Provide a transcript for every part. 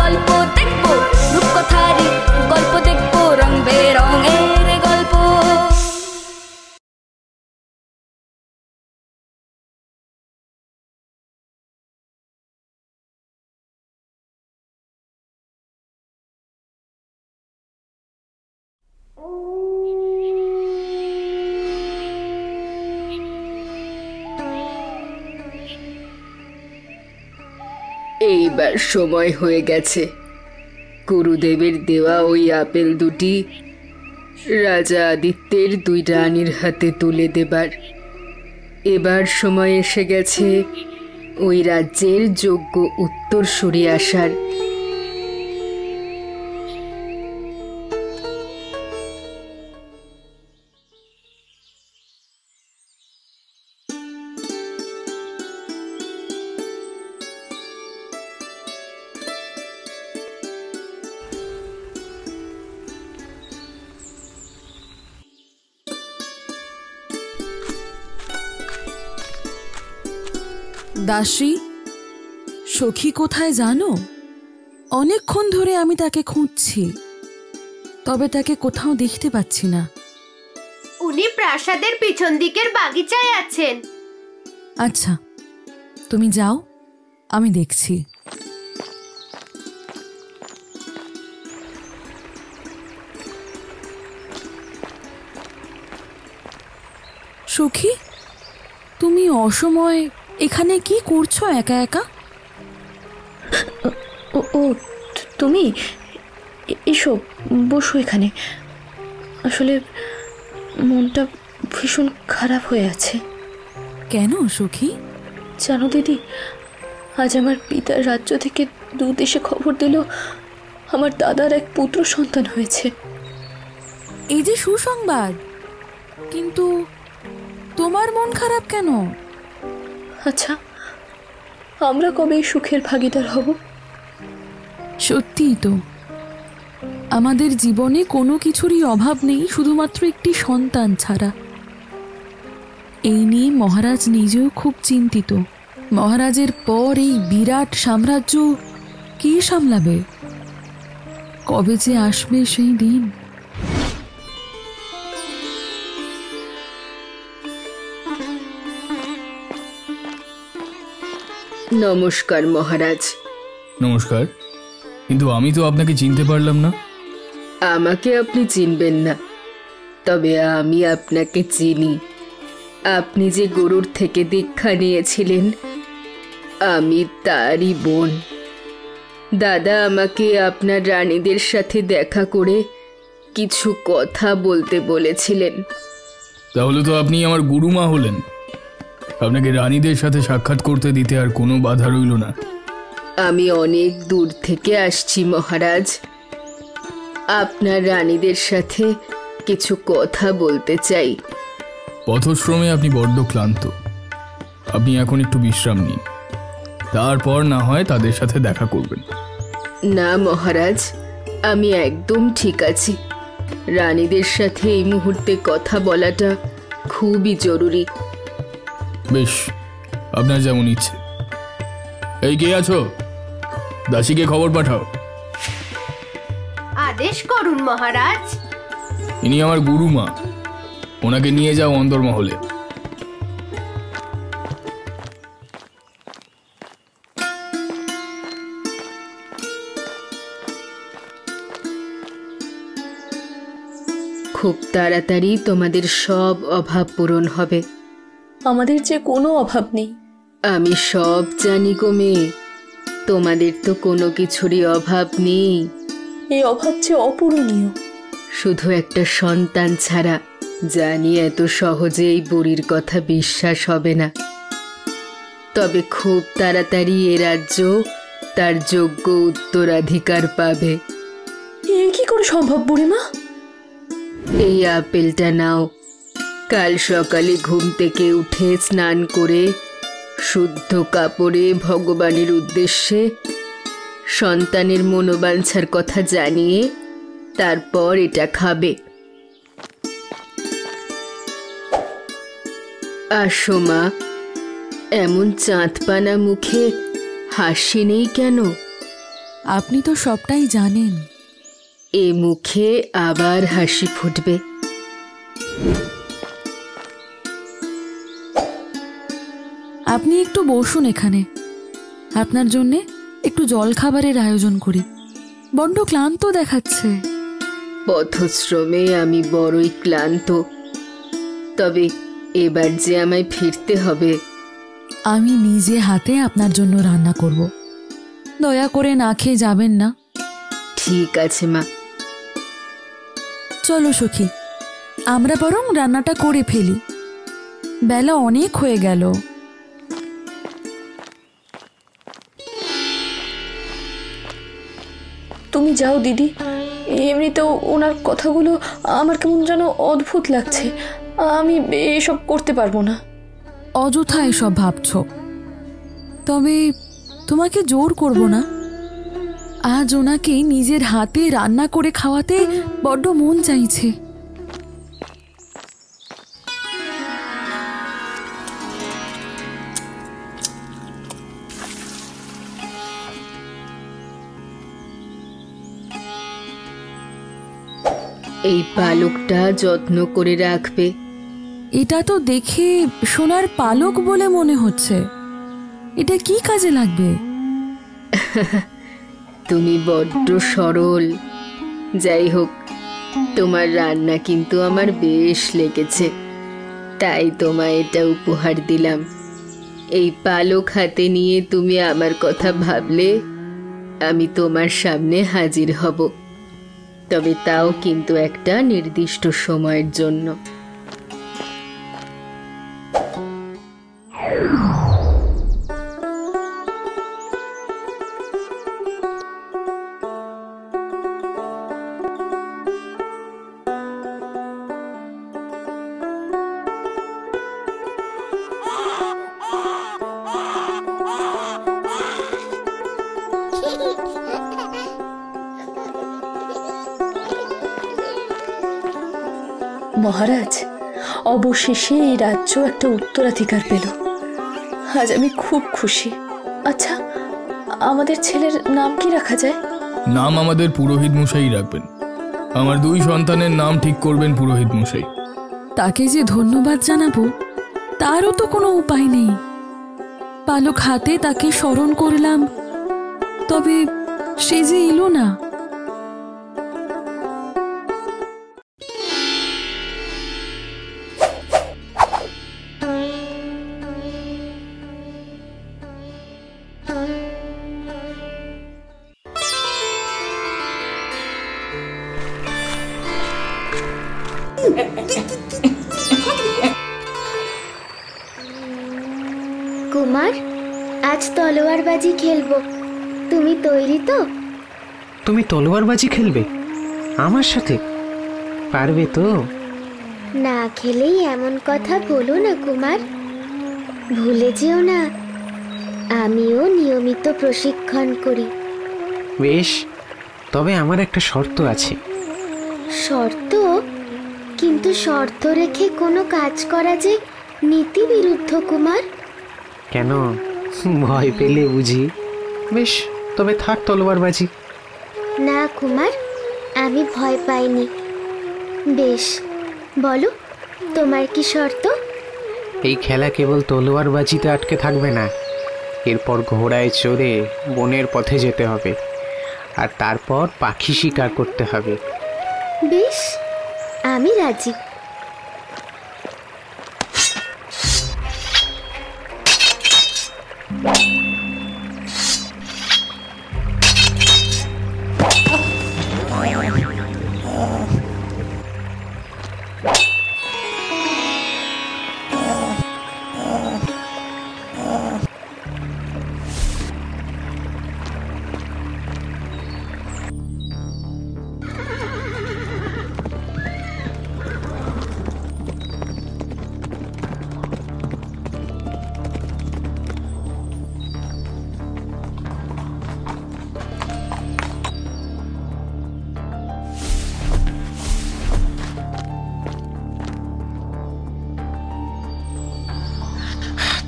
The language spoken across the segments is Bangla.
গল্প দেখবো, রূপকথারই গল্প দেখবো, রং বেরঙের গল্প। এইবার সময় হয়ে গেছে গুরুদেবের দেওয়া ওই আপেল দুটি রাজা আদিত্যের দুই রানীর হাতে তুলে দেবার। এবার সময় এসে গেছে ওই রাজ্যের যোগ্য উত্তরসূরি আসার। দাসী, সখী কোথায় জানো? অনেকক্ষণ ধরে আমি তাকে খুঁজছি, তবে তাকে কোথাও দেখতে পাচ্ছি না। উনি প্রাসাদের পিছন দিকের বাগিচায় আছেন। আচ্ছা, তুমি যাও, আমি দেখছি। সখী, তুমি অসময়ে এখানে কি করছো একা একা? ও তুমি এসো, বসো এখানে। আসলে মনটা ভীষণ খারাপ হয়ে আছে। কেন সখী? জানো দিদি, আজ আমার পিতার রাজ্য থেকে দূত এসে খবর দিল আমার দাদার এক পুত্র সন্তান হয়েছে। এই যে সুসংবাদ, কিন্তু তোমার মন খারাপ কেন? আচ্ছা, আমরা কবে এই সুখের ভাগিদার হব? সত্যিই তো, আমাদের জীবনে কোনো কিছুরই অভাব নেই, শুধুমাত্র একটি সন্তান ছাড়া। এই নিয়ে মহারাজ নিজেও খুব চিন্তিত। মহারাজের পর এই বিরাট সাম্রাজ্য কে সামলাবে? কবে যে আসবে সেই দিন। নমস্কার মহারাজ। নমস্কার, কিন্তু আমি তো আপনাকে চিনতে পারলাম না। আমাকে আপনি চিনবেন না, তবে আমি আপনাকে চিনি। আপনি যে গুরুর থেকে দীক্ষা নিয়েছিলেন, আমি তারই বোন। দাদা আমাকে আপনার রানীদের সাথে দেখা করে কিছু কথা বলতে বলেছিলেন। তাহলে তো আপনি আমার গুরুমা হলেন। আপনাকে রানীদের সাথে সাক্ষাৎ করতে দিতে আর কোনো বাধা রইল না। আমি অনেক দূর থেকে আসছি মহারাজ, আপনার রানীদের সাথে কিছু কথা বলতে চাই। পথশ্রমে আপনি বড্ড ক্লান্ত, আপনি এখন একটু বিশ্রাম নিন, তারপর না হয় তাদের সাথে দেখা করবেন। না মহারাজ, আমি একদম ঠিক আছি। রানীদের সাথে এই মুহূর্তে কথা বলাটা খুবই জরুরি। বেশ, আপনার যেমন ইচ্ছে। এই কে আছো? দাসীকে খবর পাঠাও। আদেশ করুন মহারাজ। ইনি আমার গুরুমা, ওনাকে নিয়ে যাও অন্দরমহলে। খুব তাড়াতাড়ি তোমাদের সব অভাব পূরণ হবে। আমাদের যে কোনো অভাব নেই। আমি সব জানি গো মেয়ে, তোমাদের তো কোনো কিছুরই অভাব নেই। এই অভাব যে অপূরণীয়। শুধু একটা সন্তান ছাড়া জানি এত সহজে এই বুড়ির কথা বিশ্বাস হবে না। তবে খুব তাড়াতাড়ি এ রাজ্য তার যোগ্য উত্তরাধিকার পাবে। এ কি করে সম্ভব বুড়িমা? এই আপেলটা নাও, কাল সকালে ঘুম থেকে উঠে স্নান করে শুদ্ধ কাপড়ে ভগবানের উদ্দেশ্যে সন্তানের মনোবাঞ্ছার কথা জানিয়ে তারপর এটা খাবে। আসো মা, এমন চাঁদপানা মুখে হাসি নেই কেন? আপনি তো সবটাই জানেন। এ মুখে আবার হাসি ফুটবে। আপনি একটু বসুন এখানে, আপনার জন্যে একটু জলখাবারের আয়োজন করি। বড্ড ক্লান্ত দেখাচ্ছে। পথশ্রমে আমি বড়ই ক্লান্ত, তবে এবার যে আমায় ফিরতে হবে। আমি নিজে হাতে আপনার জন্য রান্না করব, দয়া করে না খেয়ে যাবেন না। ঠিক আছে মা। চলো সখী, আমরা বরং রান্নাটা করে ফেলি, বেলা অনেক হয়ে গেল। তুমি যাও দিদি, এমনিতেও ওনার কথাগুলো আমার কেমন যেন অদ্ভুত লাগছে। আমি এসব করতে পারবো না। অযথা এসব ভাবছ, তবে তোমাকে জোর করব না। আজ ওনাকে নিজের হাতে রান্না করে খাওয়াতে বড্ড মন চাইছে। এই পালকটা যত্ন করে রাখবে। এটা তো দেখে সোনার পালক বলে মনে হচ্ছে, এটা কি কাজে লাগবে? তুমি বড্ড সরল। যাই হোক, তোমার রান্না কিন্তু আমার বেশ লেগেছে, তাই তোমায় এটা উপহার দিলাম। এই পালক হাতে নিয়ে তুমি আমার কথা ভাবলে আমি তোমার সামনে হাজির হব, তবে তাও কিন্তু একটা নির্দিষ্ট সময়ের জন্য। মহারাজ, অবশেষে এই রাজ্য একটা উত্তরাধিকার পেল। আজ আমি খুব খুশি। আচ্ছা, আমাদের ছেলের নাম কি রাখা যায়? নাম আমাদের পুরোহিত মশাই রাখবেন। আমার 2 সন্তানের নাম ঠিক করবেন পুরোহিত মশাই। তাকে যে ধন্যবাদ জানাবো তারও তো কোনো উপায় নেই। পালক হাতে তাকে স্মরণ করলাম, তবে সে যে এলো না। কুমার, আজ তলোয়ারবাজি খেলবো, তুমি তৈরি তো? তুমি তলোয়ারবাজি খেলবে আমার সাথে? পারবে তো? না খেলেই এমন কথা বলো না কুমার। ভুলে যেও না, আমিও নিয়মিত প্রশিক্ষণ করি। বেশ, তবে আমার একটা শর্ত আছে। শর্ত? কিন্তু শর্ত রেখে কোনো কাজ করা যে নীতি বিরুদ্ধ কুমার। কেন, ভয় পেলে বুঝি? বেশ, তবে থাক তলোয়ারবাজি। না কুমার, আমি ভয় পাইনি। বেশ, বলো তোমার কি শর্ত? এই খেলা কেবল তলোয়ারবাজিতে আটকে থাকবে না, এরপর ঘোড়ায় চড়ে বনের পথে যেতে হবে, আর তারপর পাখি শিকার করতে হবে। বেশ, আমি রাজি।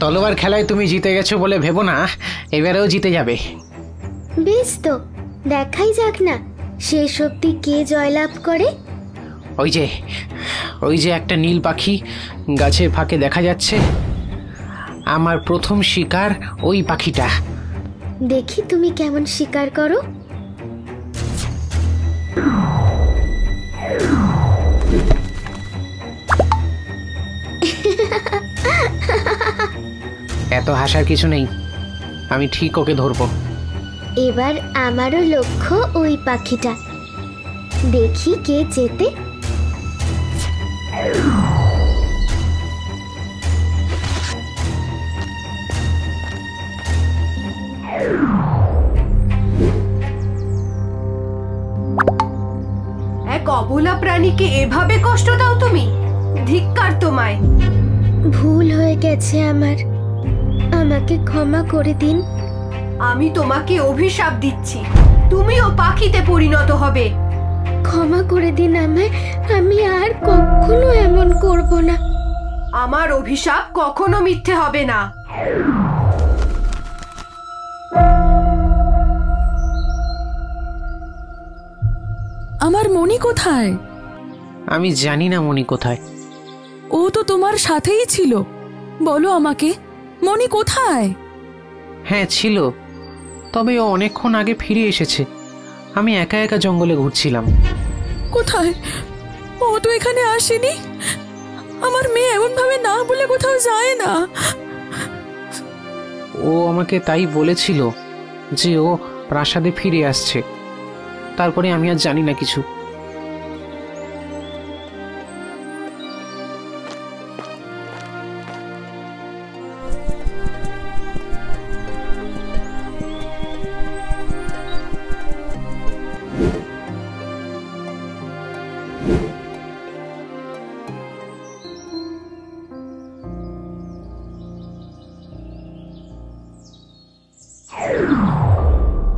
তলোয়ার খেলায় তুমি জিতে গেছো বলে ভেবো না এবারেও জিতে যাবে। বেশ তো, দেখাই যাক না শেষ অবধি কে জয়লাভ করে। ওই যে একটা নীল পাখি গাছের ফাঁকে দেখা যাচ্ছে। আমার প্রথম শিকার ওই পাখিটা। দেখি তুমি কেমন শিকার করো। এত হাসার কিছু নেই, আমি ঠিক ওকে ধরবো। এবার আমারও লক্ষ্য ওই পাখিটা, দেখি কে জেতে। এক অবলা প্রাণীকে এভাবে কষ্ট দাও তুমি? ধিক্কার তোমায়। ভুল হয়ে গেছে আমার, আমাকে ক্ষমা করে দিন। আমি তোমাকে অভিশাপ দিচ্ছি, তুমিও পাখিতে পরিণত হবে। ক্ষমা করে দিন আমায়, আমি আর কখনো এমন করব না। আমার অভিশাপ কখনো মিথ্যে হবে না। আমার মণি কোথায়? আমি জানি না মণি কোথায়। ও তো তোমার সাথেই ছিল, বলো আমাকে মণি কোথায়? হ্যাঁ ছিল, তবে ও অনেকক্ষণ আগে ফিরে এসেছে। আমি একা একা জঙ্গলে ঘুরছিলাম। কোথায়? ও তো এখানে আসেনি। আমার মেয়ে এমন ভাবে না বলে কোথাও যায় না। ও আমাকে তাই বলেছিল যে ও প্রাসাদে ফিরে আসছে। তারপরে আমি আর জানি না কিছু।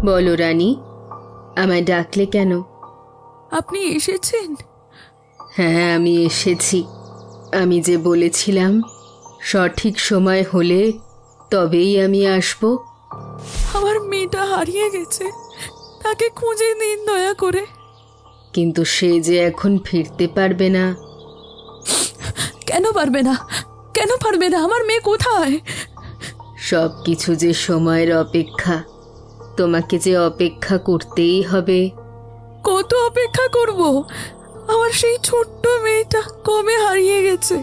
বলো রানী, আমায় ডাকলে কেন? আপনি এসেছেন? হ্যাঁ, আমি এসেছি। আমি যে বলেছিলাম সঠিক সময় হলে তবেই আমি আসব। আমার মেয়েটা হারিয়ে গেছে, তাকে খুঁজে দিন দয়া করে। কিন্তু সে যে এখন ফিরতে পারবে না। কেন পারবে না? কেন পারবে না? আমার মেয়ে কোথায়? সব কিছু যে সময়ের অপেক্ষা, তোমাকে যে অপেক্ষা করতেই হবে। কত অপেক্ষা করব? আমার সেই ছোট্ট মেয়েটা কবে হারিয়ে গেছে।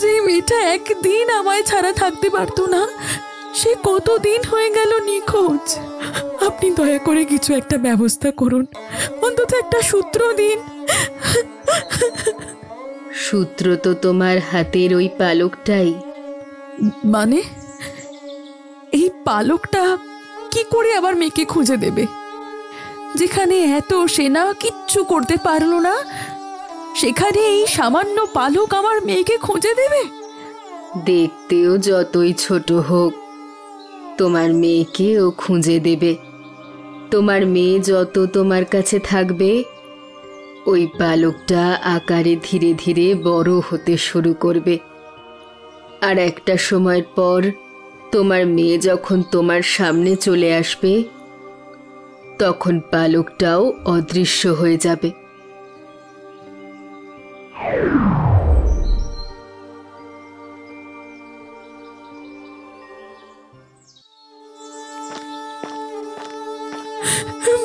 যে মেয়েটা একদিন আমায় ছাড়া থাকতে পারতো না, সে কতদিন হয়ে গেল নিখোঁজ। আপনি দয়া করে কিছু একটা ব্যবস্থা করুন, অন্তত একটা সূত্র দিন। সূত্র তো তোমার হাতের ওই পালকটাই। মানে এই পালকটা কি করে আবার মেয়েকে খুঁজে দেবে? যেখানে এত সেনা কিচ্ছু করতে পারলো না, সেখানে এই সামান্য পালক আমার মেয়েকে খুঁজে দেবে? দেখতেও যতই ছোট হোক, তোমার মেয়েকে ও খুঁজে দেবে। তোমার মেয়ে যত তোমার কাছে থাকবে, ওই পালকটা আকারে ধীরে ধীরে বড় হতে শুরু করবে। আর একটা সময়ের পর তোমার মেয়ে যখন তোমার সামনে চলে আসবে, তখন পালকটাও অদৃশ্য হয়ে যাবে।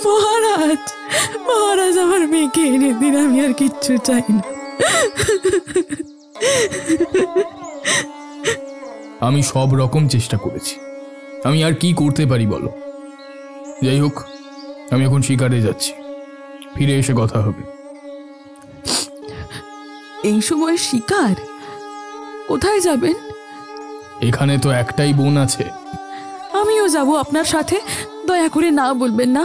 মহারাজ, মহারাজ, আমার মেয়েকে এনে দিন, আমি আর কিচ্ছু চাই না। আমি সব রকম চেষ্টা করেছি, আমি আর কি করতে পারি বলো? যাই হোক, আমি এখন শিকারে যাচ্ছি, ফিরে এসে কথা হবে। এই সময় শিকার? কোথায় যাবেন? এখানে তো একটাই বোন আছে। আমিও যাব আপনার সাথে, দয়া করে না বলবেন না।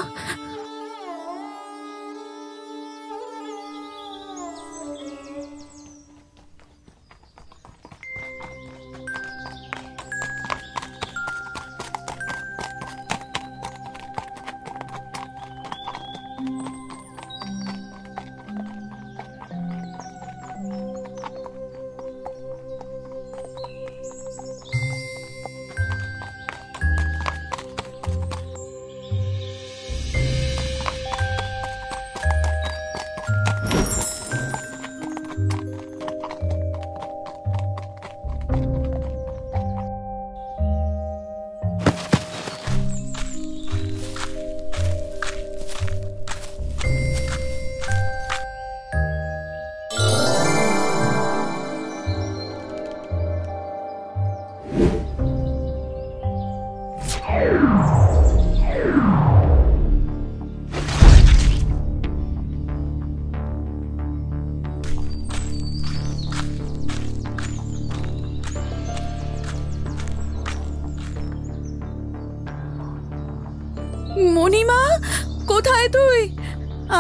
কোথায় তুই?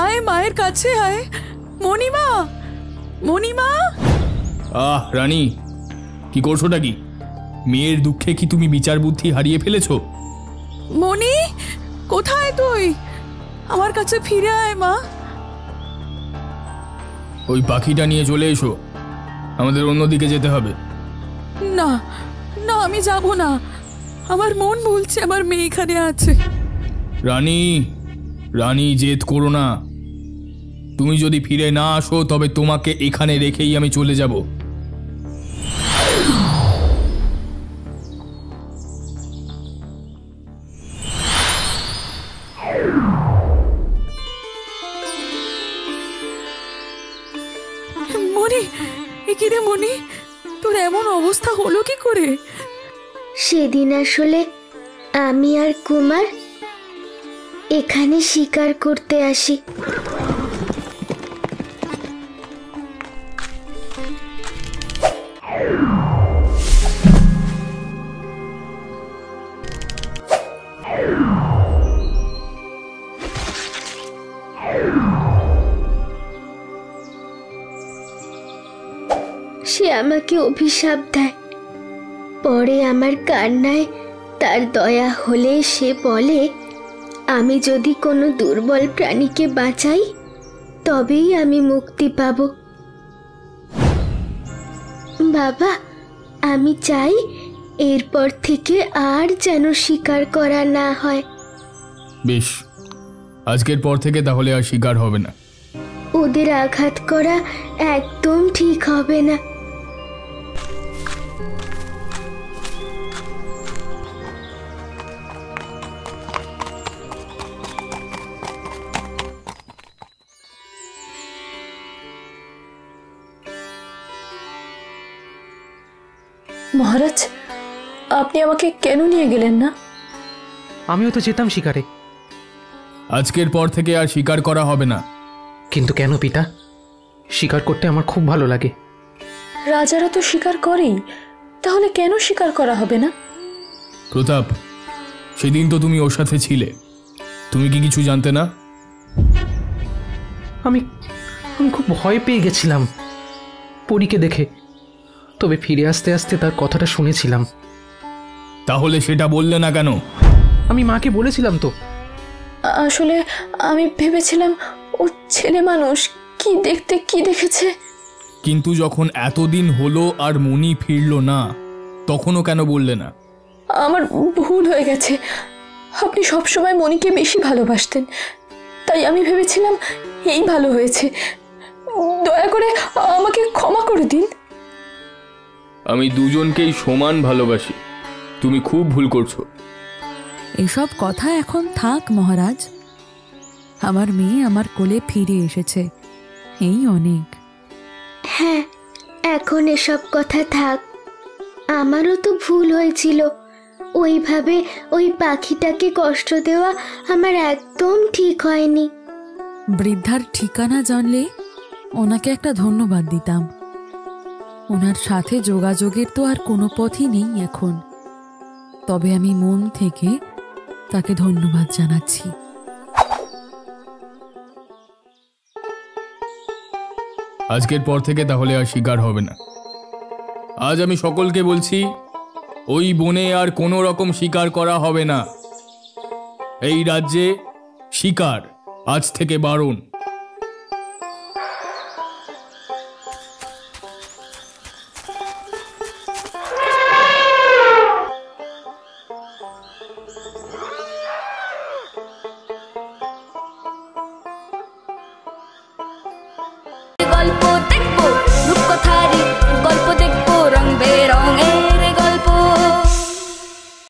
আয় মায়ের কাছে আয়। মণিমা, মণিমা। রানী, কি করছোটা কি? মেয়ের দুঃখে কি তুমি বিচার বুদ্ধি হারিয়ে ফেলেছো? মণি, কোথায় তুই? আমার কাছে ফিরে আয় মা। ওই পাখিটা নিয়ে চলে এসো, আমাদের অন্যদিকে যেতে হবে। না না, আমি যাব না। আমার মন বলছে আমার মেয়ে এখানে আছে। রানী, রানী, জেদ করো না। তুমি যদি ফিরে না আসো তবে তোমাকে এখানে রেখেই আমি চলে যাব। মণি, কি রে মণি, তোর এমন অবস্থা হলো কি করে? সেদিন আসলে আমি আর কুমার এখানে শিকার করতে আসি। সে আমাকে অভিশাপ দেয়। পরে আমার কান্নায় তার দয়া হলে সে বলে আমি যদি কোনো দুর্বল প্রাণীকে বাঁচাই তবেই আমি মুক্তি পাব। বাবা, আমি চাই এরপর থেকে আর যেন শিকার করা না হয়। বেশ, আজকের পর থেকে তাহলে আর শিকার হবে না। ওদের আঘাত করা একদম ঠিক হবে না। মহারাজ, আপনি আমাকে কেন নিয়ে গেলেন না? আমিও তো যেতাম শিকারে। আজকের পর থেকে আর শিকার করা হবে না। কিন্তু কেন পিতা? শিকার করতে আমার খুব ভালো লাগে। রাজারা তো শিকার করেই, তাহলে কেন শিকার করা হবে না? প্রতাপ, সেদিন তো তুমি ওর সাথে ছিলে, তুমি কি কিছু জানতে না? আমি খুব ভয় পেয়ে গেছিলাম পরীকে দেখে, তবে ফিরে আসতে আসতে তার কথাটা শুনেছিলাম। তাহলে সেটা বললে না কেন? আমি মাকে বলেছিলাম তো। আসলে আমি ভেবেছিলাম ও ছেলে মানুষ, কি দেখতে কি দেখেছে। কিন্তু যখন এতদিন হলো আর মনি ফিরল না, তখনও কেন বললে না? আমার ভুল হয়ে গেছে। আপনি সবসময় মনিকে বেশি ভালোবাসতেন, তাই আমি ভেবেছিলাম এই ভালো হয়েছে। দয়া করে আমাকে ক্ষমা করে দিন। আমি দুজনকেই সমান ভালোবাসি, তুমি খুব ভুল করছো। এসব কথা এখন থাক মহারাজ। আমার মেয়ে আমার কোলে ফিরে এসেছে, এই অনেক। হ্যাঁ, এখন এসব কথা থাক। আমারও তো ভুল হয়েছিল। ওইভাবে ওই পাখিটাকে কষ্ট দেওয়া আমার একদম ঠিক হয়নি। বৃদ্ধার ঠিকানা জানলে ওনাকে একটা ধন্যবাদ দিতাম। ওনার সাথে যোগাযোগের তো আর কোনো পথই নেই এখন, তবে আমি মন থেকে তাকে ধন্যবাদ জানাচ্ছি। আজকের পর থেকে তাহলে আর শিকার হবে না। আজ আমি সকলকে বলছি, ওই বনে আর কোনো রকম শিকার করা হবে না। এই রাজ্যে শিকার আজ থেকে বারণ।